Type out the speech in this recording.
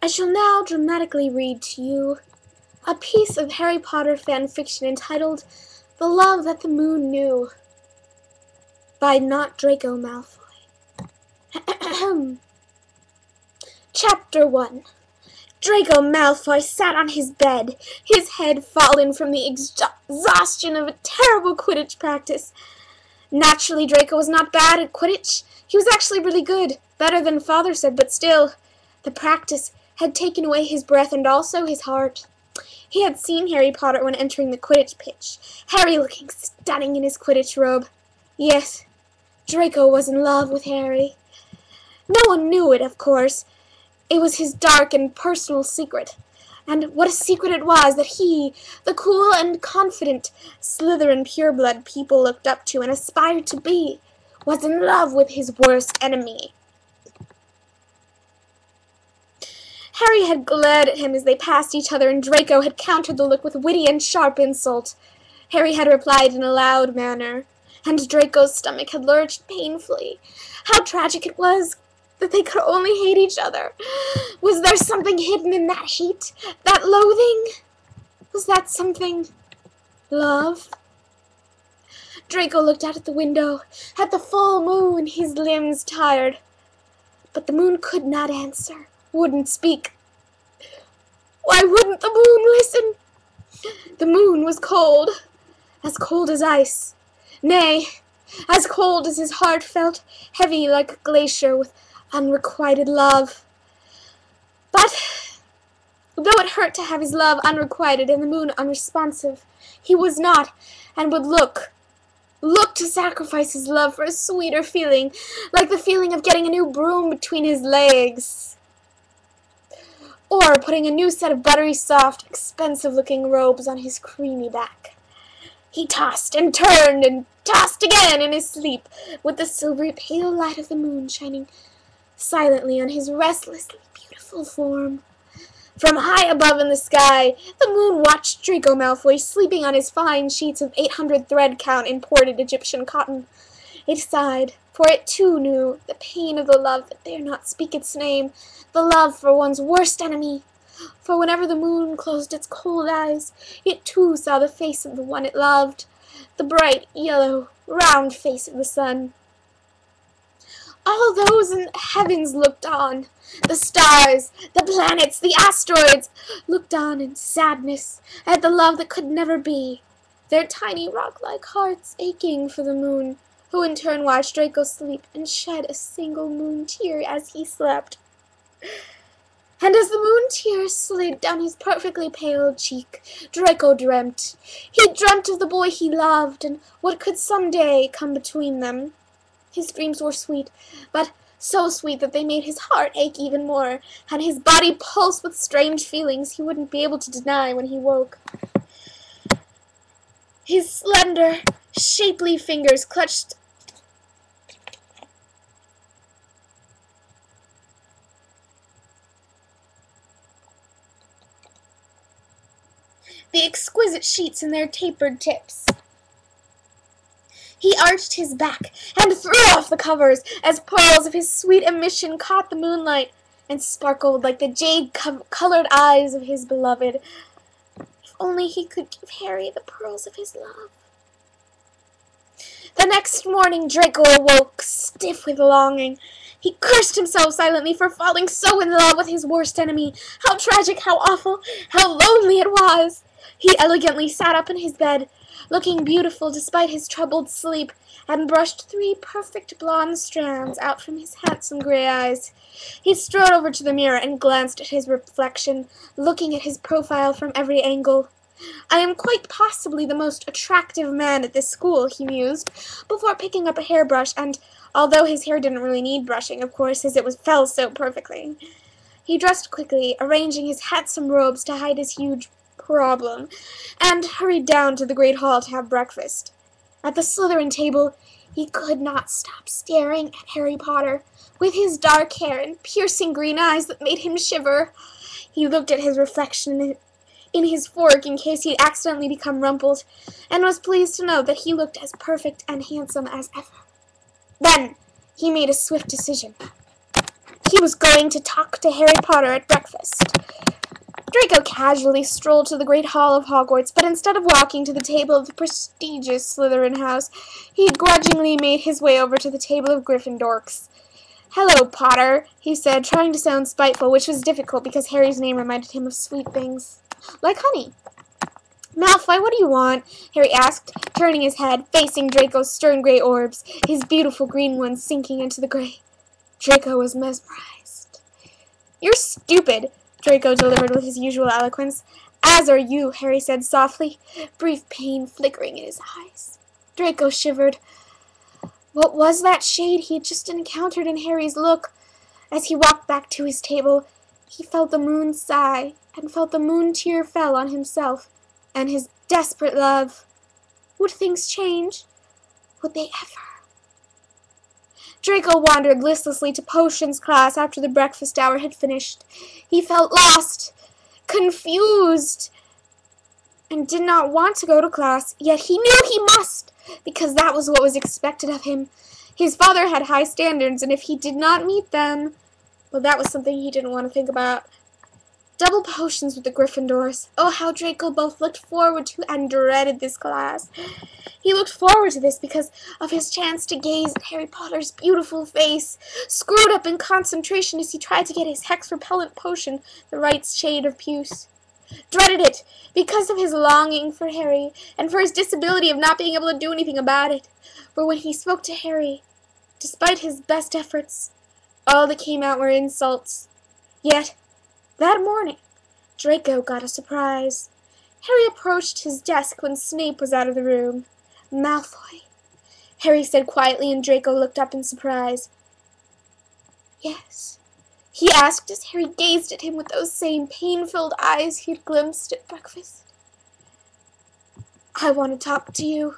I shall now dramatically read to you a piece of Harry Potter fan fiction entitled The Love That the Moon Knew by not Draco Malfoy. Chapter 1. Draco Malfoy sat on his bed, his head fallen from the exhaustion of a terrible Quidditch practice. Naturally, Draco was not bad at Quidditch. He was actually really good, better than Father said, but still, the practice had taken away his breath and also his heart. He had seen Harry Potter when entering the Quidditch pitch, Harry looking stunning in his Quidditch robe. Yes, Draco was in love with Harry. No one knew it, of course. It was his dark and personal secret. And what a secret it was that he, the cool and confident Slytherin pureblood people looked up to and aspired to be, was in love with his worst enemy. Harry had glared at him as they passed each other, and Draco had countered the look with witty and sharp insult. Harry had replied in a loud manner, and Draco's stomach had lurched painfully. How tragic it was that they could only hate each other. Was there something hidden in that heat, that loathing? Was that something love? Draco looked out at the window, at the full moon, his limbs tired. But the moon could not answer, wouldn't speak. Why wouldn't the moon listen? The moon was cold as ice. Nay, as cold as his heart felt, heavy like a glacier with unrequited love. But, though it hurt to have his love unrequited and the moon unresponsive, he was not, and would look to sacrifice his love for a sweeter feeling, like the feeling of getting a new broom between his legs, or putting a new set of buttery soft, expensive-looking robes on his creamy back. He tossed and turned and tossed again in his sleep, with the silvery pale light of the moon shining silently on his restlessly beautiful form. From high above in the sky, the moon watched Draco Malfoy sleeping on his fine sheets of 800 thread count imported Egyptian cotton. It sighed, for it too knew the pain of the love that dare not speak its name, the love for one's worst enemy. For whenever the moon closed its cold eyes, it too saw the face of the one it loved, the bright, yellow, round face of the sun. All those in the heavens looked on. The stars, the planets, the asteroids looked on in sadness at the love that could never be, their tiny rock-like hearts aching for the moon, who in turn watched Draco sleep and shed a single moon tear as he slept. And as the moon tear slid down his perfectly pale cheek, Draco dreamt. He dreamt of the boy he loved and what could some day come between them. His dreams were sweet, but so sweet that they made his heart ache even more, and his body pulse with strange feelings he wouldn't be able to deny when he woke. His slender, shapely fingers clutched the exquisite sheets in their tapered tips. He arched his back and threw off the covers as pearls of his sweet emission caught the moonlight and sparkled like the jade-colored eyes of his beloved. If only he could give Harry the pearls of his love. The next morning Draco awoke, stiff with longing. He cursed himself silently for falling so in love with his worst enemy. How tragic, how awful, how lonely it was! He elegantly sat up in his bed, looking beautiful despite his troubled sleep, and brushed 3 perfect blonde strands out from his handsome gray eyes. He strode over to the mirror and glanced at his reflection, looking at his profile from every angle. I am quite possibly the most attractive man at this school, he mused, before picking up a hairbrush, and, although his hair didn't really need brushing, of course, as it fell so perfectly, he dressed quickly, arranging his handsome robes to hide his huge problem, and hurried down to the great hall to have breakfast. At the Slytherin table, he could not stop staring at Harry Potter, with his dark hair and piercing green eyes that made him shiver. He looked at his reflection in his fork in case he'd accidentally become rumpled, and was pleased to know that he looked as perfect and handsome as ever. Then he made a swift decision. he was going to talk to Harry Potter at breakfast. Draco casually strolled to the great hall of Hogwarts, but instead of walking to the table of the prestigious Slytherin house, he grudgingly made his way over to the table of Gryffindors. "Hello, Potter," he said, trying to sound spiteful, which was difficult because Harry's name reminded him of sweet things, like honey. "Malfoy, what do you want?" Harry asked, turning his head, facing Draco's stern gray orbs, his beautiful green ones sinking into the gray. Draco was mesmerized. "You're stupid," Draco delivered with his usual eloquence. "As are you," Harry said softly, brief pain flickering in his eyes. Draco shivered. What was that shade he had just encountered in Harry's look? As he walked back to his table, he felt the moon sigh, and felt the moon tear fell on himself, and his desperate love. Would things change? Would they ever? Draco wandered listlessly to potions class after the breakfast hour had finished. He felt lost, confused, and did not want to go to class, yet he knew he must, because that was what was expected of him. His father had high standards, and if he did not meet them, well, that was something he didn't want to think about. Double potions with the Gryffindors. Oh, how Draco both looked forward to and dreaded this class. He looked forward to this because of his chance to gaze at Harry Potter's beautiful face, screwed up in concentration as he tried to get his hex-repellent potion the right shade of puce. Dreaded it because of his longing for Harry and for his disability of not being able to do anything about it. For when he spoke to Harry, despite his best efforts, all that came out were insults. Yet, that morning, Draco got a surprise. Harry approached his desk when Snape was out of the room. "Malfoy," Harry said quietly, and Draco looked up in surprise. "Yes?" he asked as Harry gazed at him with those same pain-filled eyes he had glimpsed at breakfast. "I want to talk to you,"